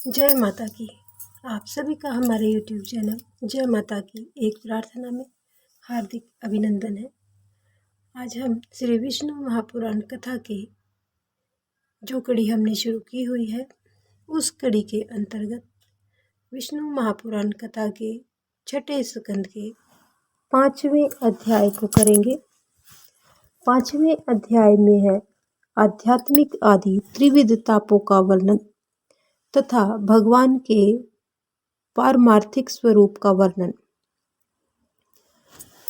जय माता की। आप सभी का हमारे YouTube चैनल जय माता की एक प्रार्थना में हार्दिक अभिनंदन है। आज हम श्री विष्णु महापुराण कथा के जो कड़ी हमने शुरू की हुई है उस कड़ी के अंतर्गत विष्णु महापुराण कथा के छठे स्कंद के 5वें अध्याय को करेंगे। 5वें अध्याय में है आध्यात्मिक आदि त्रिविध तापों का वर्णन तथा भगवान के पारमार्थिक स्वरूप का वर्णन।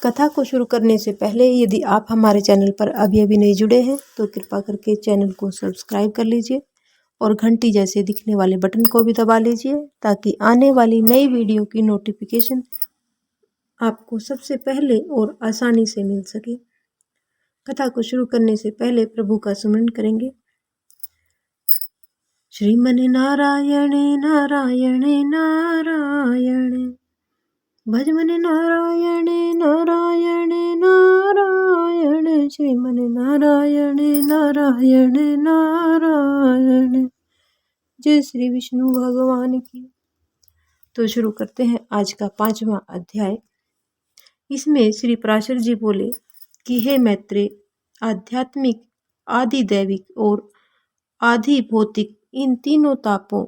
कथा को शुरू करने से पहले यदि आप हमारे चैनल पर अभी नहीं जुड़े हैं तो कृपा करके चैनल को सब्सक्राइब कर लीजिए और घंटी जैसे दिखने वाले बटन को भी दबा लीजिए ताकि आने वाली नई वीडियो की नोटिफिकेशन आपको सबसे पहले और आसानी से मिल सके। कथा को शुरू करने से पहले प्रभु का सुमरन करेंगे। श्रीमन नारायण नारायण नारायण भजमन नारायण नारायण नारायण श्रीमन नारायण नारायण नारायण। जय श्री विष्णु भगवान की। तो शुरू करते हैं आज का 5वां अध्याय। इसमें श्री पराशर जी बोले कि हे मैत्रेय, आध्यात्मिक, आदि दैविक और आदि भौतिक इन तीनों तापों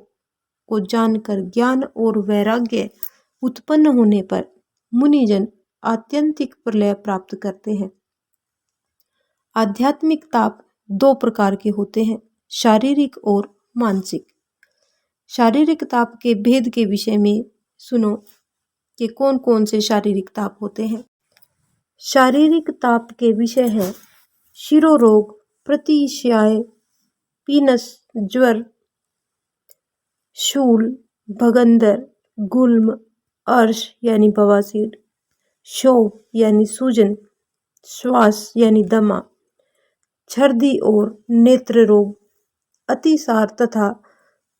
को जानकर ज्ञान और वैराग्य उत्पन्न होने पर मुनिजन आत्यंतिक प्रलय प्राप्त करते हैं। आध्यात्मिक ताप दो प्रकार के होते हैं, शारीरिक और मानसिक। शारीरिक ताप के भेद के विषय में सुनो कि कौन कौन से शारीरिक ताप होते हैं। शारीरिक ताप के विषय है शिरोरोग, प्रतिशय, पीनस, ज्वर, शूल, भगंदर, गुल्म, अर्श यानी बवासीर, शोभ यानी सूजन, श्वास यानी दमा, छर्दी और नेत्र रोग, अतिसार तथा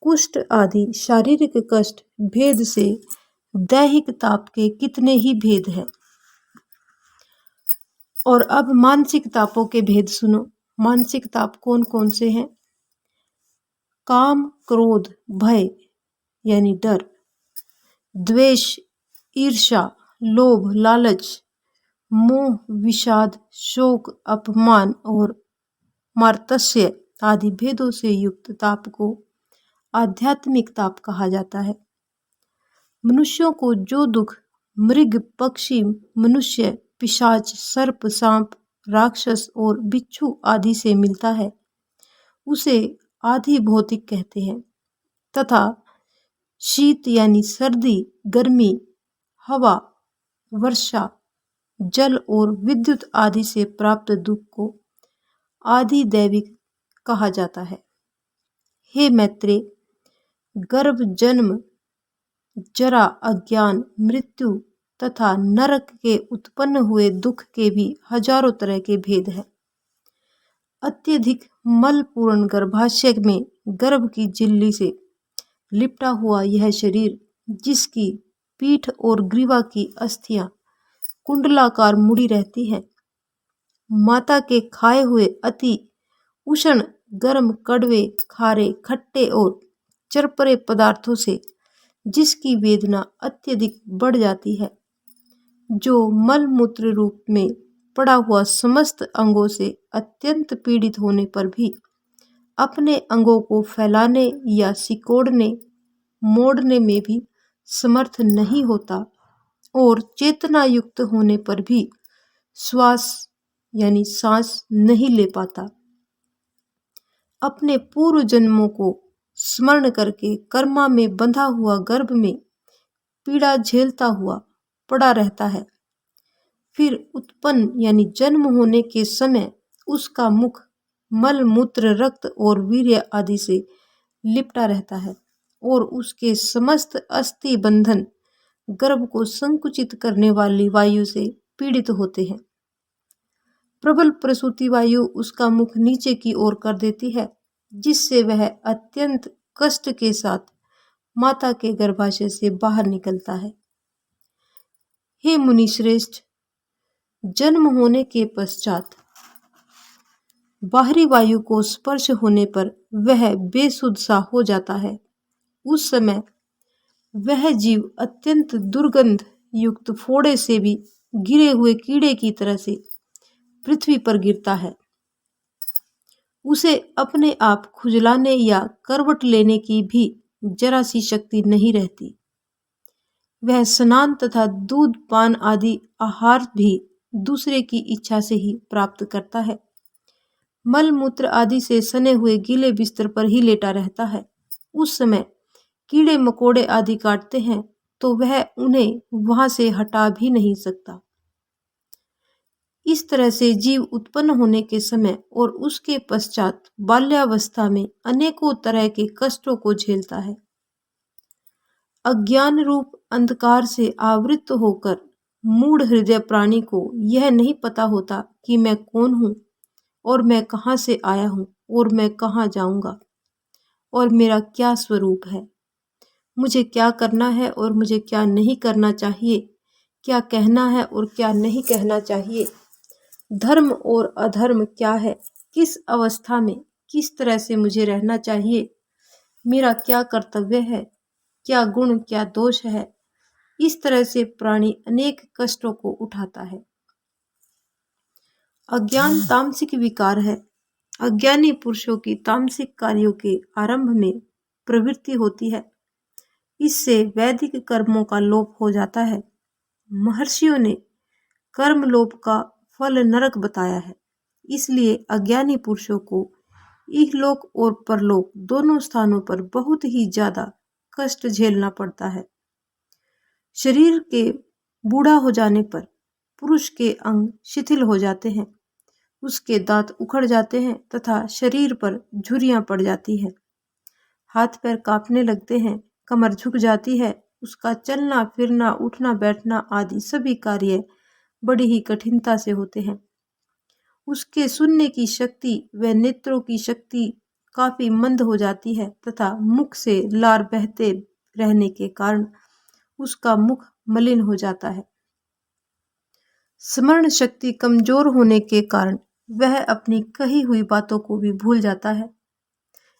कुष्ठ आदि शारीरिक कष्ट भेद से दैहिक ताप के कितने ही भेद हैं। और अब मानसिक तापों के भेद सुनो। मानसिक ताप कौन कौन से हैं? काम, क्रोध, भय यानी डर, द्वेष, ईर्ष्या, लोभ, लालच, मोह, विषाद, शोक, अपमान और मार्तस्य आदि भेदों से युक्त ताप को आध्यात्मिक ताप कहा जाता है। मनुष्यों को जो दुख मृग, पक्षी, मनुष्य, पिशाच, सर्प, सांप, राक्षस और बिच्छू आदि से मिलता है उसे आदि भौतिक कहते हैं तथा शीत यानी सर्दी, गर्मी, हवा, वर्षा, जल और विद्युत आदि से प्राप्त दुख को आदि दैविक कहा जाता है। हे मैत्रेय, गर्भ, जन्म, जरा, अज्ञान, मृत्यु तथा नरक के उत्पन्न हुए दुख के भी हजारों तरह के भेद हैं। अत्यधिक मलपूर्ण गर्भाशय में गर्भ की झिल्ली से लिपटा हुआ यह शरीर, जिसकी पीठ और ग्रीवा की अस्थियां कुंडलाकार मुड़ी रहती हैं, माता के खाए हुए अति उष्ण, गर्म, कड़वे, खारे, खट्टे और चरपरे पदार्थों से जिसकी वेदना अत्यधिक बढ़ जाती है, जो मलमूत्र रूप में पड़ा हुआ समस्त अंगों से अत्यंत पीड़ित होने पर भी अपने अंगों को फैलाने या सिकोड़ने मोड़ने में भी समर्थ नहीं होता और चेतना युक्त होने पर भी श्वास यानी सांस नहीं ले पाता। अपने पूर्व जन्मों को स्मरण करके कर्मा में बंधा हुआ गर्भ में पीड़ा झेलता हुआ पड़ा रहता है। फिर उत्पन्न यानी जन्म होने के समय उसका मुख मल, मूत्र, रक्त और वीर्य आदि से लिपटा रहता है और उसके समस्त अस्थि बंधन गर्भ को संकुचित करने वाली वायु से पीड़ित होते हैं। प्रबल प्रसूति वायु उसका मुख नीचे की ओर कर देती है, जिससे वह अत्यंत कष्ट के साथ माता के गर्भाशय से बाहर निकलता है। हे मुनि श्रेष्ठ, जन्म होने के पश्चात बाहरी वायु को स्पर्श होने पर वह बेसुध सा हो जाता है। उस समय वह जीव अत्यंत दुर्गंध युक्त फोड़े से भी गिरे हुए कीड़े की तरह से पृथ्वी पर गिरता है। उसे अपने आप खुजलाने या करवट लेने की भी जरा सी शक्ति नहीं रहती। वह स्नान तथा दूध पान आदि आहार भी दूसरे की इच्छा से ही प्राप्त करता है। मल मूत्र आदि से सने हुए गीले बिस्तर पर ही लेटा रहता है। उस समय कीड़े मकोड़े आदि काटते हैं तो वह उन्हें वहां से हटा भी नहीं सकता। इस तरह से जीव उत्पन्न होने के समय और उसके पश्चात बाल्यावस्था में अनेकों तरह के कष्टों को झेलता है। अज्ञान रूप अंधकार से आवृत होकर मूढ़ हृदय प्राणी को यह नहीं पता होता कि मैं कौन हूँ और मैं कहाँ से आया हूँ और मैं कहाँ जाऊंगा और मेरा क्या स्वरूप है, मुझे क्या करना है और मुझे क्या नहीं करना चाहिए, क्या कहना है और क्या नहीं कहना चाहिए, धर्म और अधर्म क्या है, किस अवस्था में किस तरह से मुझे रहना चाहिए, मेरा क्या कर्तव्य है, क्या गुण क्या दोष है। इस तरह से प्राणी अनेक कष्टों को उठाता है। अज्ञान तामसिक विकार है। अज्ञानी पुरुषों की तामसिक कार्यों के आरंभ में प्रवृत्ति होती है। इससे वैदिक कर्मों का लोप हो जाता है। महर्षियों ने कर्म लोप का फल नरक बताया है। इसलिए अज्ञानी पुरुषों को इहलोक और परलोक दोनों स्थानों पर बहुत ही ज्यादा कष्ट झेलना पड़ता है। शरीर के बूढ़ा हो जाने पर पुरुष के अंग शिथिल हो जाते हैं, उसके दांत उखड़ जाते हैं तथा शरीर पर झुर्रियां पड़ जाती है, हाथ पैर कांपने लगते हैं, कमर झुक जाती है, उसका चलना फिरना उठना बैठना आदि सभी कार्य बड़ी ही कठिनता से होते हैं। उसके सुनने की शक्ति व नेत्रों की शक्ति काफी मंद हो जाती है तथा मुख से लार बहते रहने के कारण उसका मुख मलिन हो जाता है। स्मरण शक्ति कमजोर होने के कारण वह अपनी कही हुई बातों को भी भूल जाता है।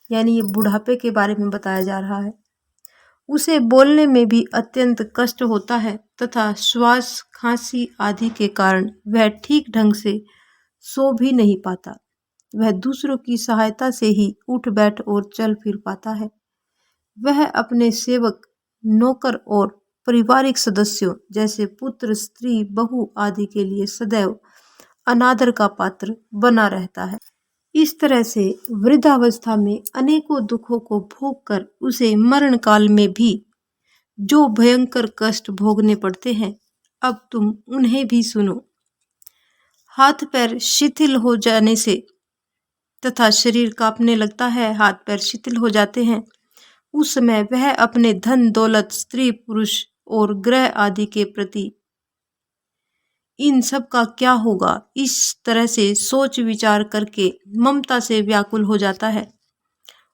यानी ये बुढ़ापे के बारे में बताया जा रहा है। उसे बोलने में भी अत्यंत कष्ट होता है तथा श्वास खांसी आदि के कारण वह ठीक ढंग से सो भी नहीं पाता। वह दूसरों की सहायता से ही उठ बैठ और चल फिर पाता है। वह अपने सेवक नौकर और पारिवारिक सदस्यों जैसे पुत्र स्त्री बहू आदि के लिए सदैव अनादर का पात्र बना रहता है। इस तरह से वृद्धावस्था में अनेकों दुखों को भोग कर उसे मरण काल में भी जो भयंकर कष्ट भोगने पड़ते हैं, अब तुम उन्हें भी सुनो। हाथ पैर शिथिल हो जाने से तथा शरीर कांपने लगता है, हाथ पैर शिथिल हो जाते हैं, उस समय वह अपने धन दौलत स्त्री पुरुष और ग्रह आदि के प्रति इन सब का क्या होगा, इस तरह से सोच विचार करके ममता से व्याकुल हो जाता है।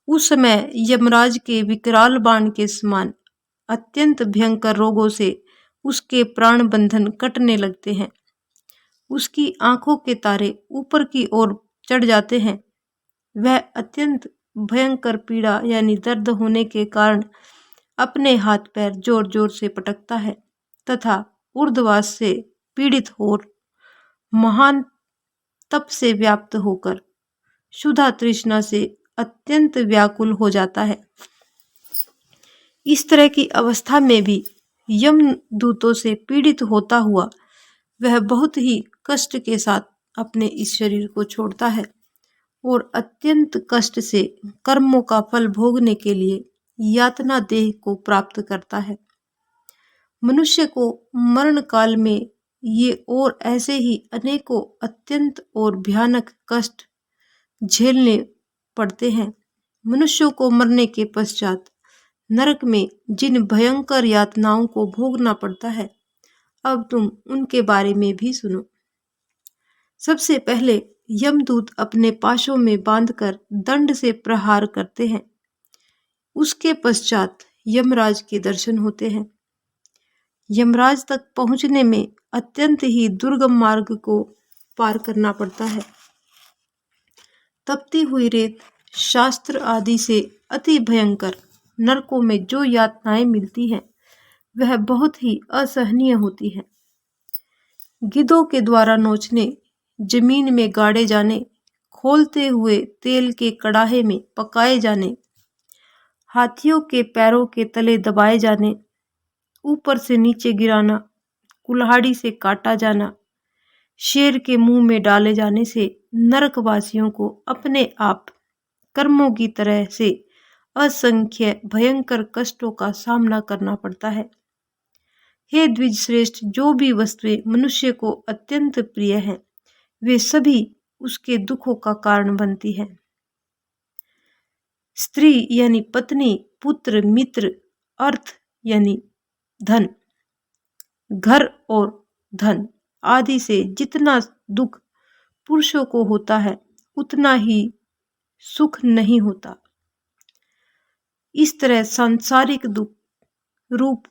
उस समय यमराज के विकराल बाण के समान अत्यंत भयंकर रोगों से उसके प्राण बंधन कटने लगते हैं। उसकी आंखों के तारे ऊपर की ओर चढ़ जाते हैं। वह अत्यंत भयंकर पीड़ा यानी दर्द होने के कारण अपने हाथ पैर जोर जोर से पटकता है तथा ऊर्ध्वास से पीड़ित हो महान तप से व्याप्त होकर क्षुधा तृष्णा से अत्यंत व्याकुल हो जाता है। इस तरह की अवस्था में भी यम दूतों से पीड़ित होता हुआ वह बहुत ही कष्ट के साथ अपने इस शरीर को छोड़ता है और अत्यंत कष्ट से कर्मों का फल भोगने के लिए यातना देह को प्राप्त करता है। मनुष्य को मरण काल में ये और ऐसे ही अनेकों अत्यंत और भयानक कष्ट झेलने पड़ते हैं। मनुष्यों को मरने के पश्चात नरक में जिन भयंकर यातनाओं को भोगना पड़ता है, अब तुम उनके बारे में भी सुनो। सबसे पहले यमदूत अपने पाशों में बांधकर दंड से प्रहार करते हैं। उसके पश्चात यमराज के दर्शन होते हैं। यमराज तक पहुंचने में अत्यंत ही दुर्गम मार्ग को पार करना पड़ता है। तपती हुई रेत शास्त्र आदि से अति भयंकर नरकों में जो यातनाएं मिलती हैं वह बहुत ही असहनीय होती हैं। गिद्धों के द्वारा नोचने, जमीन में गाड़े जाने, खोलते हुए तेल के कड़ाहे में पकाए जाने, हाथियों के पैरों के तले दबाए जाने, ऊपर से नीचे गिराना, कुल्हाड़ी से काटा जाना, शेर के मुंह में डाले जाने से नरकवासियों को अपने आप कर्मों की तरह से असंख्य भयंकर कष्टों का सामना करना पड़ता है। हे द्विज श्रेष्ठ, जो भी वस्तुएं मनुष्य को अत्यंत प्रिय हैं वे सभी उसके दुखों का कारण बनती हैं। स्त्री यानी पत्नी, पुत्र, मित्र, अर्थ यानी धन, घर और धन आदि से जितना दुख पुरुषों को होता है उतना ही सुख नहीं होता। इस तरह सांसारिक दुख रूप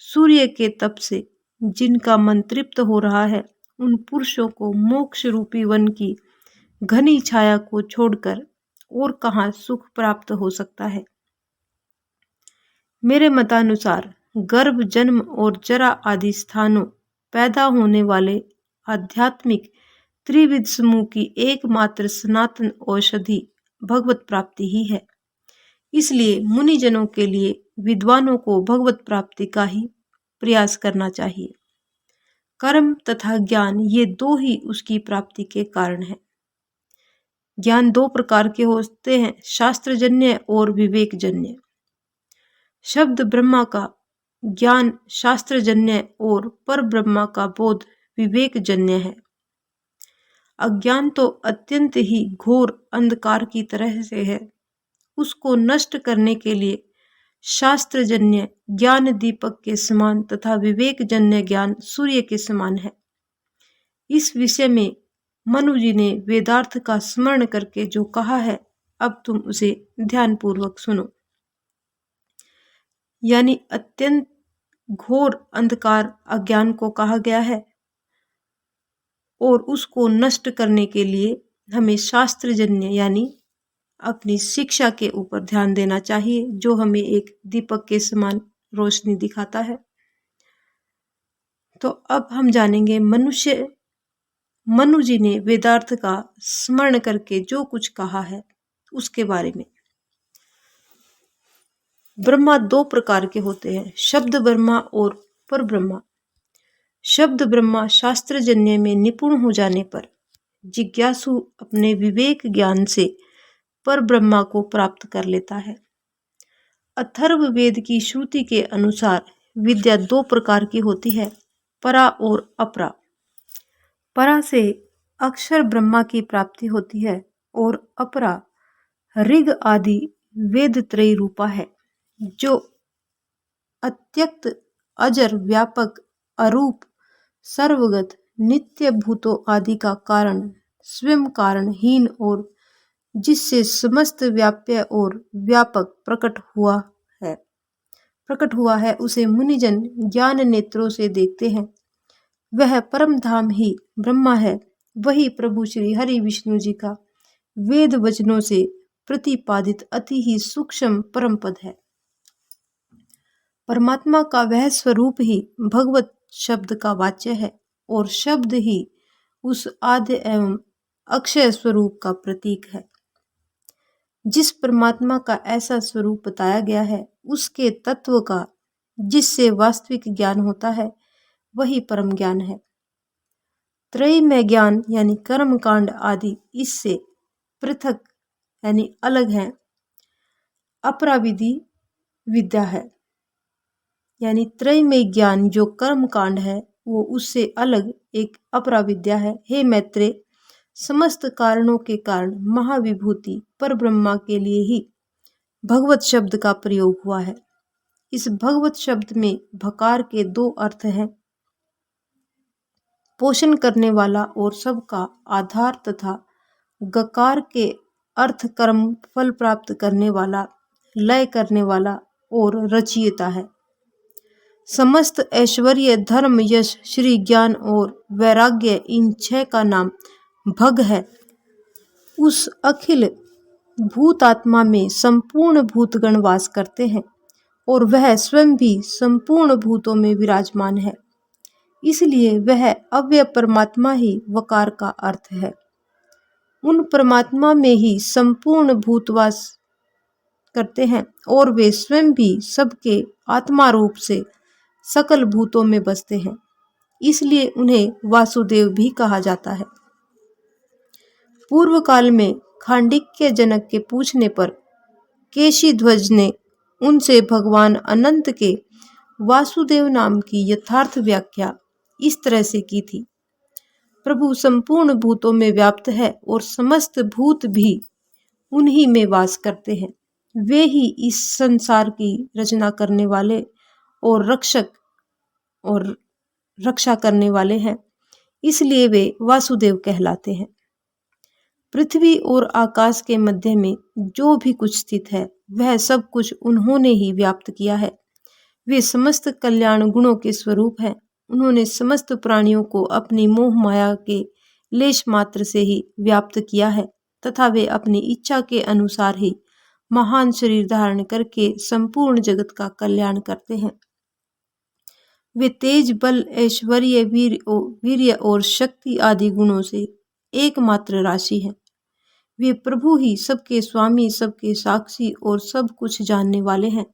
सूर्य के तप से जिनका मन तृप्त हो रहा है उन पुरुषों को मोक्ष रूपी वन की घनी छाया को छोड़कर और कहाँ सुख प्राप्त हो सकता है। मेरे मतानुसार गर्भ, जन्म और जरा आदि स्थानों पैदा होने वाले आध्यात्मिक त्रिविध समूह की एकमात्र सनातन औषधि भगवत प्राप्ति ही है। इसलिए मुनिजनों के लिए विद्वानों को भगवत प्राप्ति का ही प्रयास करना चाहिए। कर्म तथा ज्ञान ये दो ही उसकी प्राप्ति के कारण हैं। ज्ञान दो प्रकार के होते हैं, शास्त्रजन्य और विवेकजन्य। शब्द ब्रह्मा का ज्ञान शास्त्रजन्य और पर ब्रह्मा का बोध विवेकजन्य है। अज्ञान तो अत्यंत ही घोर अंधकार की तरह से है, उसको नष्ट करने के लिए शास्त्रजन्य ज्ञान दीपक के समान तथा विवेकजन्य ज्ञान सूर्य के समान है। इस विषय में मनु जी ने वेदार्थ का स्मरण करके जो कहा है, अब तुम उसे ध्यानपूर्वक सुनो। यानी अत्यंत घोर अंधकार अज्ञान को कहा गया है और उसको नष्ट करने के लिए हमें शास्त्रजन्य यानी अपनी शिक्षा के ऊपर ध्यान देना चाहिए, जो हमें एक दीपक के समान रोशनी दिखाता है। तो अब हम जानेंगे मनु जी ने वेदार्थ का स्मरण करके जो कुछ कहा है उसके बारे में। ब्रह्मा दो प्रकार के होते हैं, शब्द ब्रह्मा और पर ब्रह्मा। शब्द ब्रह्मा शास्त्रजन्य में निपुण हो जाने पर जिज्ञासु अपने विवेक ज्ञान से पर ब्रह्मा को प्राप्त कर लेता है। अथर्व वेद की श्रुति के अनुसार विद्या दो प्रकार की होती है, परा और अपरा। परा से अक्षर ब्रह्मा की प्राप्ति होती है और अपरा ऋग आदि वेद त्रय रूपा है, जो अत्यक्त, अजर, व्यापक, अरूप, सर्वगत, नित्य भूतों आदि का कारण, स्वयं कारणहीन और जिससे समस्त व्याप्य और व्यापक प्रकट हुआ है उसे मुनिजन ज्ञान नेत्रों से देखते हैं। वह परम धाम ही ब्रह्मा है, वही प्रभु श्री हरि विष्णु जी का वेद वचनों से प्रतिपादित अति ही सूक्ष्म परम पद है। परमात्मा का वह स्वरूप ही भगवत शब्द का वाच्य है और शब्द ही उस आद्य एवं अक्षय स्वरूप का प्रतीक है। जिस परमात्मा का ऐसा स्वरूप बताया गया है उसके तत्व का जिससे वास्तविक ज्ञान होता है वही परम ज्ञान है। त्रय में ज्ञान यानी कर्म कांड आदि इससे पृथक यानी अलग है। अपराविधि विद्या है, यानी त्रय में ज्ञान जो कर्म कांड है वो उससे अलग एक अपराविद्या है। हे मैत्रेय, समस्त कारणों के कारण महाविभूति पर ब्रह्मा के लिए ही भगवत शब्द का प्रयोग हुआ है। इस भगवत शब्द में भकार के दो अर्थ हैं, पोषण करने वाला और सबका आधार, तथा गकार के अर्थ कर्म फल प्राप्त करने वाला, लय करने वाला और रचयिता है। समस्त ऐश्वर्य, धर्म, यश, श्री, ज्ञान और वैराग्य इन छह का नाम भग है। उस अखिल भूत आत्मा में संपूर्ण भूतगण वास करते हैं और वह स्वयं भी संपूर्ण भूतों में विराजमान है। इसलिए वह अव्यय परमात्मा ही वकार का अर्थ है। उन परमात्मा में ही संपूर्ण भूतवास करते हैं और वे स्वयं भी सबके आत्मा रूप से सकल भूतों में बसते हैं। इसलिए उन्हें वासुदेव भी कहा जाता है। पूर्व काल में खांडिक्य जनक के पूछने पर केशी ध्वज ने उनसे भगवान अनंत के वासुदेव नाम की यथार्थ व्याख्या इस तरह से की थी। प्रभु संपूर्ण भूतों में व्याप्त है और समस्त भूत भी उन्हीं में वास करते हैं। वे ही इस संसार की रचना करने वाले और रक्षा करने वाले हैं। इसलिए वे वासुदेव कहलाते हैं। पृथ्वी और आकाश के मध्य में जो भी कुछ स्थित है वह सब कुछ उन्होंने ही व्याप्त किया है। वे समस्त कल्याण गुणों के स्वरूप हैं। उन्होंने समस्त प्राणियों को अपनी मोह माया के लेश मात्र से ही व्याप्त किया है तथा वे अपनी इच्छा के अनुसार ही महान शरीर धारण करके संपूर्ण जगत का कल्याण करते हैं। वे तेज, बल, ऐश्वर्य, वीर्य और शक्ति आदि गुणों से एकमात्र राशि है। वे प्रभु ही सबके स्वामी, सबके साक्षी और सब कुछ जानने वाले हैं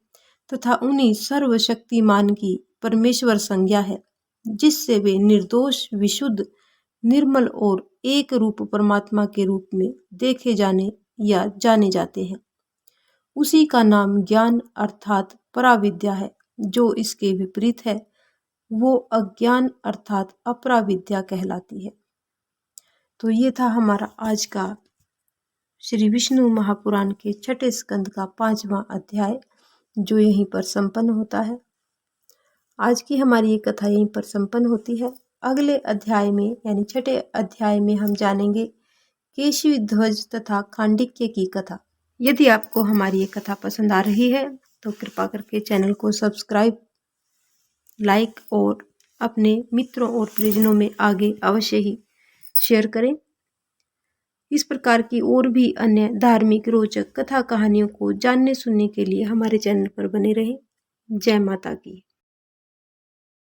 तथा उन्हीं सर्वशक्तिमान की परमेश्वर संज्ञा है, जिससे वे निर्दोष, विशुद्ध, निर्मल और एक रूप परमात्मा के रूप में देखे जाने या जाने जाते हैं। उसी का नाम ज्ञान अर्थात पराविद्या है। जो इसके विपरीत है वो अज्ञान अर्थात अपराविद्या कहलाती है। तो ये था हमारा आज का श्री विष्णु महापुराण के छठे स्कंद का 5वां अध्याय, जो यहीं पर संपन्न होता है। आज की हमारी ये कथा यहीं पर संपन्न होती है। अगले अध्याय में यानी छठे अध्याय में हम जानेंगे केशी ध्वज तथा खांडिक्य की कथा। यदि आपको हमारी ये कथा पसंद आ रही है तो कृपा करके चैनल को सब्सक्राइब, लाइक और अपने मित्रों और परिजनों में आगे अवश्य ही शेयर करें। इस प्रकार की और भी अन्य धार्मिक रोचक कथा कहानियों को जानने सुनने के लिए हमारे चैनल पर बने रहें। जय माता की।